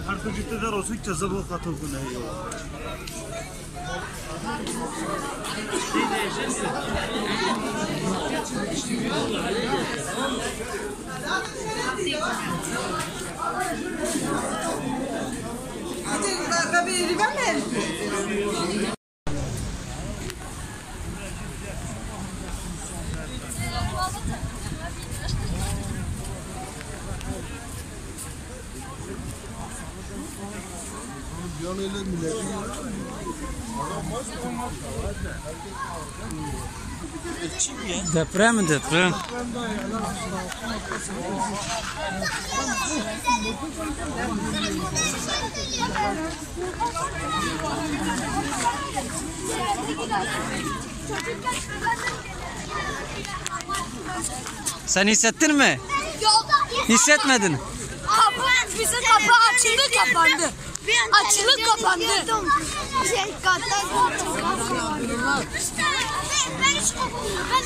هر کجا تدار اوسک جذب و خاطر کنه Deprem mi deprem? Sen hissettin mi? Hissetmedin. Bizim kapı açıldı kapandı. Açılıp kapandı.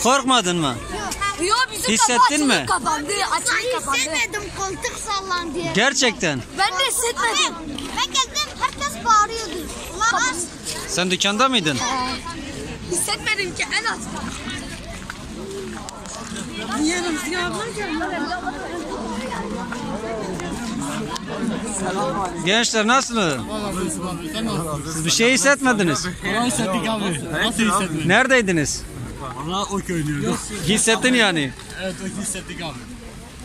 Korkmadın mı? Yok bizim Hissettin mi? Kapandı. Açılıp kapandı. Hissetmedim, koltuk sallandı. Gerçekten. Ben de hissetmedim. Ben geldim, herkes bağırıyordu. Ulan Sen dükkanda mıydın? Hissetmedim ki en az. Yiyelim Gençler nasılsınız? Siz bir şey hissetmediniz. hissettik abi. Nasıl hissettin? Neredeydiniz? Valla o oynuyorduk. Hissettin yani. Evet o hissettik abi.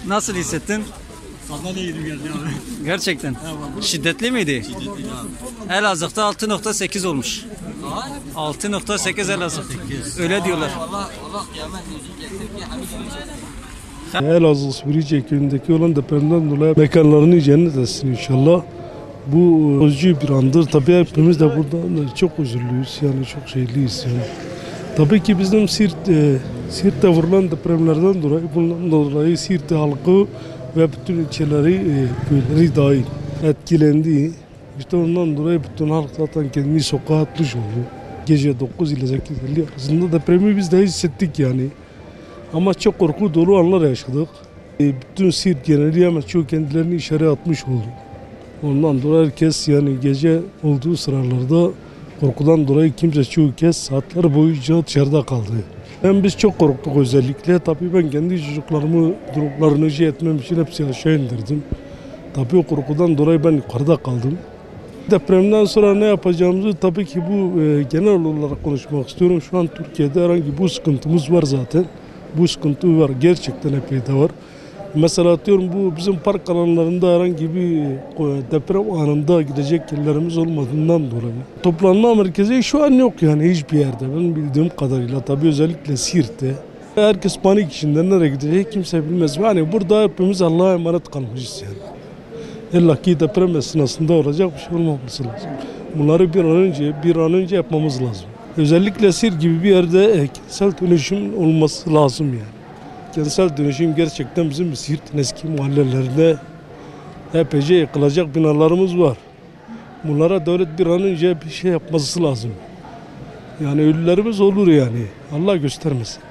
Nasıl hissettin? Sandalye yedim geldi abi. Gerçekten. Şiddetli miydi? Şiddetli abi. Elazığ'da 6.8 olmuş. 6.8 Elazığ. Öyle diyorlar. Elazığ Suriye köyündeki olan depremden dolayı mekanlarını cennet etsin inşallah. Bu üzücü bir andır. Tabii hepimiz de burada çok üzülüyoruz. Yani çok şeyliyiz yani. Tabii ki bizim Siirt'te vurulan depremlerden dolayı, bundan dolayı Siirt halkı ve bütün ilçeleri, köyleri dahil etkilendi. İşte ondan dolayı bütün halk zaten kendini sokağa atmış oldu. Gece 9 ile 8:50 arasında depremi biz de hissettik yani. Ama çok korku dolu anlar yaşadık. Bütün Siirt geneli ama çoğu kendilerini içeri atmış oldu. Ondan dolayı herkes yani gece olduğu sıralarda korkudan dolayı kimse çoğu kez saatler boyunca dışarıda kaldı. Biz çok korktuk özellikle. Tabii ben kendi çocuklarımı durumlarını etmem için hepsi aşağı indirdim. Tabii o korkudan dolayı ben yukarıda kaldım. Depremden sonra ne yapacağımızı tabii ki bu genel olarak konuşmak istiyorum. Şu an Türkiye'de herhangi bu sıkıntımız var zaten. Bu sıkıntı var. Gerçekten epey de var. Mesela atıyorum bu bizim park alanlarında herhangi bir deprem anında gidecek yerlerimiz olmadığından dolayı. Toplanma merkezi şu an yok yani hiçbir yerde. Ben bildiğim kadarıyla tabii özellikle Siirt'te. Herkes panik içinde nereye gidecek kimse bilmez. Yani burada hepimiz Allah'a emanet kalmışız yani. İlla ki deprem esnasında olacak bir şey olmaması lazım. Bunları bir an önce yapmamız lazım. Özellikle Siirt gibi bir yerde kentsel dönüşüm olması lazım yani. Kentsel dönüşüm gerçekten bizim Siirt'in eski mahallelerinde epeyce yıkılacak binalarımız var. Bunlara devlet bir an önce bir şey yapması lazım. Yani ölülerimiz olur yani. Allah göstermesin.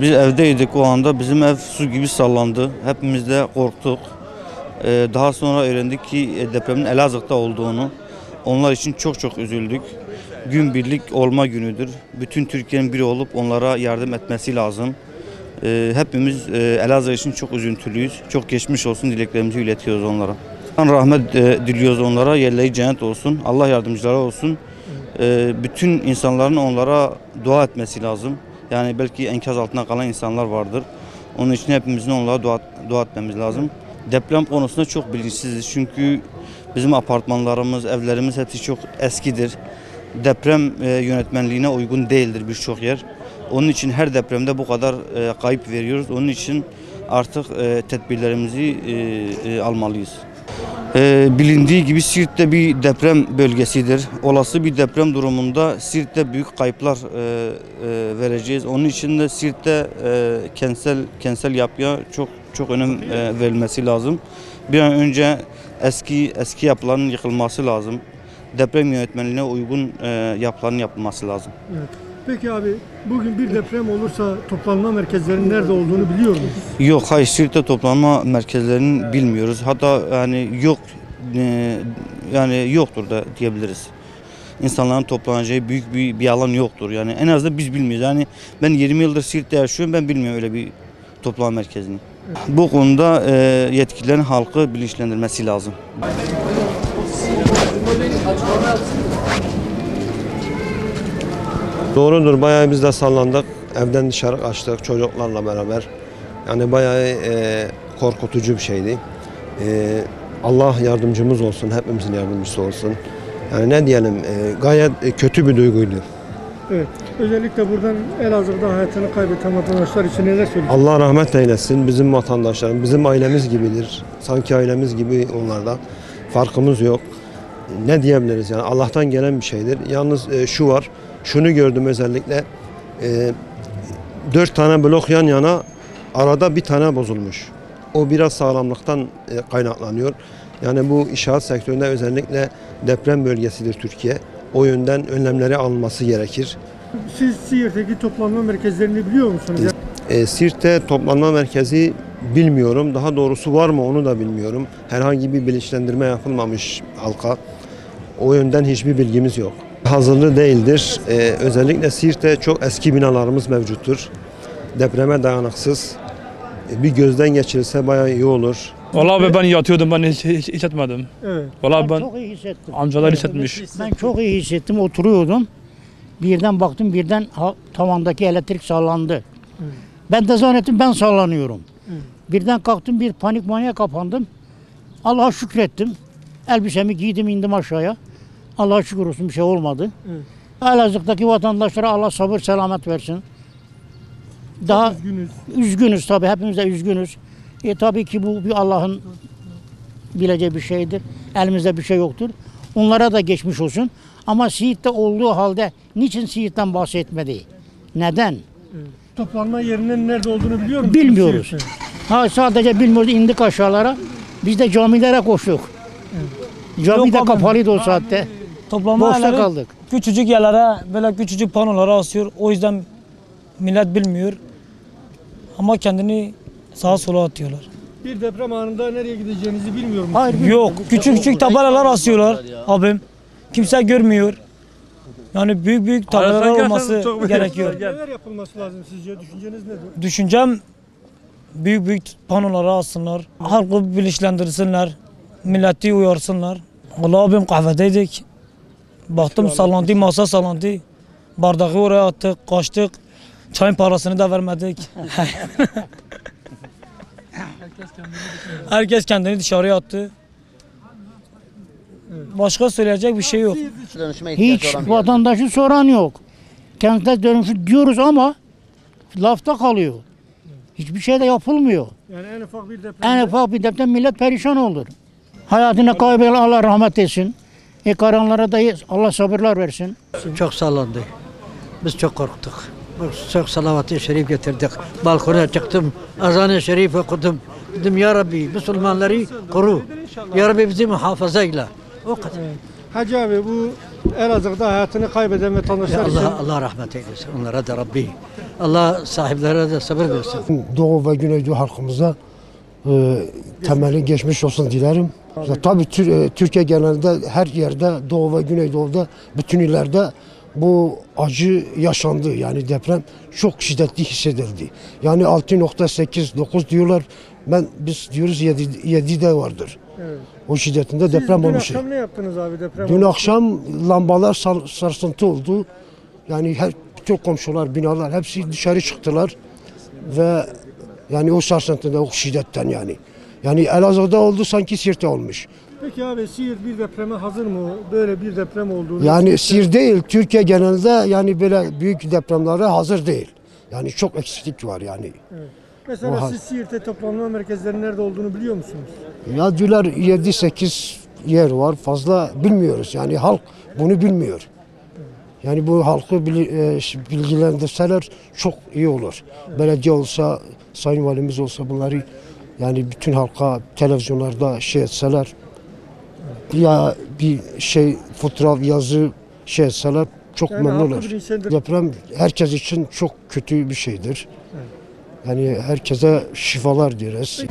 Biz evdeydik o anda. Bizim ev su gibi sallandı. Hepimiz de korktuk. Daha sonra öğrendik ki depremin Elazığ'da olduğunu. Onlar için çok üzüldük. Gün birlik olma günüdür. Bütün Türkiye'nin biri olup onlara yardım etmesi lazım. Hepimiz Elazığ için çok üzüntülüyüz. Çok geçmiş olsun dileklerimizi iletiyoruz onlara. Rahmet diliyoruz onlara. Yerleri cennet olsun. Allah yardımcıları olsun. Bütün insanların onlara dua etmesi lazım. Yani belki enkaz altında kalan insanlar vardır. Onun için hepimizin onlara dua etmemiz lazım. Deprem konusunda çok bilinçsiziz. Çünkü bizim apartmanlarımız, evlerimiz hepsi çok eskidir. Deprem yönetmenliğine uygun değildir birçok yer. Onun için her depremde bu kadar kayıp veriyoruz. Onun için artık tedbirlerimizi almalıyız. Bilindiği gibi Siirt'te bir deprem bölgesidir. Olası bir deprem durumunda Siirt'te büyük kayıplar vereceğiz. Onun için de Siirt'te kentsel yapıya çok önem verilmesi lazım. Bir an önce eski yapıların yıkılması lazım. Deprem yönetmenliğine uygun yapıların yapılması lazım. Evet. Peki abi bugün bir deprem olursa toplanma merkezlerinin nerede olduğunu biliyor musunuz? Yok, hayır, Siirt'te toplanma merkezlerini bilmiyoruz. Hatta yani yok, yani yoktur da diyebiliriz. İnsanların toplanacağı büyük bir alan yoktur. Yani en azından biz bilmiyoruz. Yani ben 20 yıldır Siirt'te yaşıyorum, ben bilmiyorum öyle bir toplama merkezini. Bu konuda yetkililerin halkı bilinçlendirmesi lazım. Doğrudur, bayağı biz de sallandık. Evden dışarı kaçtık çocuklarla beraber. Yani bayağı korkutucu bir şeydi. Allah yardımcımız olsun, hepimizin yardımcısı olsun. Yani ne diyelim, gayet kötü bir duyguydu. Evet. Özellikle buradan Elazığ'da hayatını kaybeden vatandaşlar için neler söyleyeceksiniz? Allah rahmet eylesin, bizim vatandaşlarım, bizim ailemiz gibidir. Sanki ailemiz gibi onlarda. Farkımız yok. Ne diyebiliriz yani, Allah'tan gelen bir şeydir. Yalnız şu var, şunu gördüm özellikle. 4 tane blok yan yana, arada bir tane bozulmuş. O biraz sağlamlıktan kaynaklanıyor. Yani bu inşaat sektöründe özellikle deprem bölgesidir Türkiye. O yönden önlemleri alınması gerekir. Siz Siirt'teki toplanma merkezlerini biliyor musunuz? Siirt'te toplanma merkezi bilmiyorum. Daha doğrusu var mı onu da bilmiyorum. Herhangi bir bilinçlendirme yapılmamış halka. O yönden hiçbir bilgimiz yok. Hazırlı değildir. Özellikle Siirt'te çok eski binalarımız mevcuttur. Depreme dayanıksız. Bir gözden geçirilse bayağı iyi olur. Vallahi ben yatıyordum, ben hiç etmedim. Evet. Vallahi ben Çok iyi hissettim. amcalar hissetmiş. Ben çok iyi hissettim, oturuyordum. Birden baktım, tavandaki elektrik sallandı. Ben de zannettim ben sallanıyorum. Birden kalktım, bir panik manyaya kapandım. Allah'a şükrettim. Elbisemi giydim, indim aşağıya. Allah'a şükür olsun, bir şey olmadı. Elazığ'daki vatandaşlara Allah sabır selamet versin. Daha üzgünüz tabii, hepimiz de üzgünüz. Tabii ki bu bir Allah'ın bileceği bir şeydir. Elimizde bir şey yoktur. Onlara da geçmiş olsun. Ama Siirt'te olduğu halde niçin Siirt'ten bahsetmedi? Neden? Toplanma yerinin nerede olduğunu biliyor musunuz? Bilmiyoruz. Sadece bilmiyoruz, indik aşağılara. Biz de camilere koştuk. Cami de kapalıydı o saatte. Toplanma boşta kaldık. Küçücük yerlere, böyle küçücük panolara asıyor. O yüzden millet bilmiyor. Ama kendini sağa sola atıyorlar. Bir deprem anında nereye gideceğinizi bilmiyor musunuz? Hayır, Yok, küçük tabelalar asıyorlar abim. Kimse görmüyor. Yani büyük tabelalar olması gerekiyor. Neler yapılması lazım sizce? Düşünceniz nedir? Düşüncem büyük panolara assınlar. Halkı bilinçlendirsinler. Milleti uyarsınlar. Allah abim kahvedeydik. Baktım sallandı, masa sallandı. Bardağı oraya attık, kaçtık. Çayın parasını da vermedik. Herkes kendini dışarıya attı. Başka söyleyecek bir şey yok. Hiç vatandaşı soran yok. Kentsel dönüşüm diyoruz ama lafta kalıyor. Hiçbir şey de yapılmıyor. Yani en ufak bir deprem millet perişan olur. Hayatını kaybeden Allah rahmet etsin. Karanlara da Allah sabırlar versin. Çok sallandı. Biz çok korktuk. Çok salavat-ı şerif getirdik. Balkona çıktım. Azan-ı şerif okudum. Dedim ya Rabbi Müslümanları koru. Ya Rabbi bizi muhafaza eyle. O kadar. Hacı abi, bu Elazığ'da hayatını kaybeden vatandaşlar için Allah rahmet eylesin. Onlara da Rabbi. Allah sahiplere de sabır versin. Doğu ve Güneydoğu halkımıza temeli geçmiş olsun dilerim. Tabii Türkiye genelinde her yerde, Doğu ve Güneydoğu'da, bütün illerde bu acı yaşandı. Yani deprem çok şiddetli hissedildi. Yani 6.8-9 diyorlar. Biz diyoruz 7 de vardır. Evet. O şiddetinde deprem olmuş. Dün akşam ne yaptınız abi deprem? Dün akşam lambalar sarsıntı oldu. Yani bütün komşular, binalar hepsi dışarı çıktılar. Ve yani o sarsıntıda, o şiddetten yani. Yani Elazığ'da oldu, sanki Siirt'te olmuş. Peki abi, Siirt bir depreme hazır mı? Böyle bir deprem olduğunu... Yani Siirt değil, Türkiye genelinde yani böyle büyük depremlere hazır değil. Yani çok eksiklik var yani. Evet. Mesela siz Siirt'te toplanma merkezlerinin nerede olduğunu biliyor musunuz? Ya diyorlar 7-8 yer var, fazla bilmiyoruz. Yani halk bunu bilmiyor. Yani bu halkı bilgilendirseler çok iyi olur. Belediye olsa, sayın valimiz olsa bunları yani bütün halka televizyonlarda etseler, ya bir fotoğraf, yazı etseler Çok Yani memnunlar. haklı bir insandır. Deprem herkes için çok kötü bir şeydir. Yani herkese şifalar dileriz.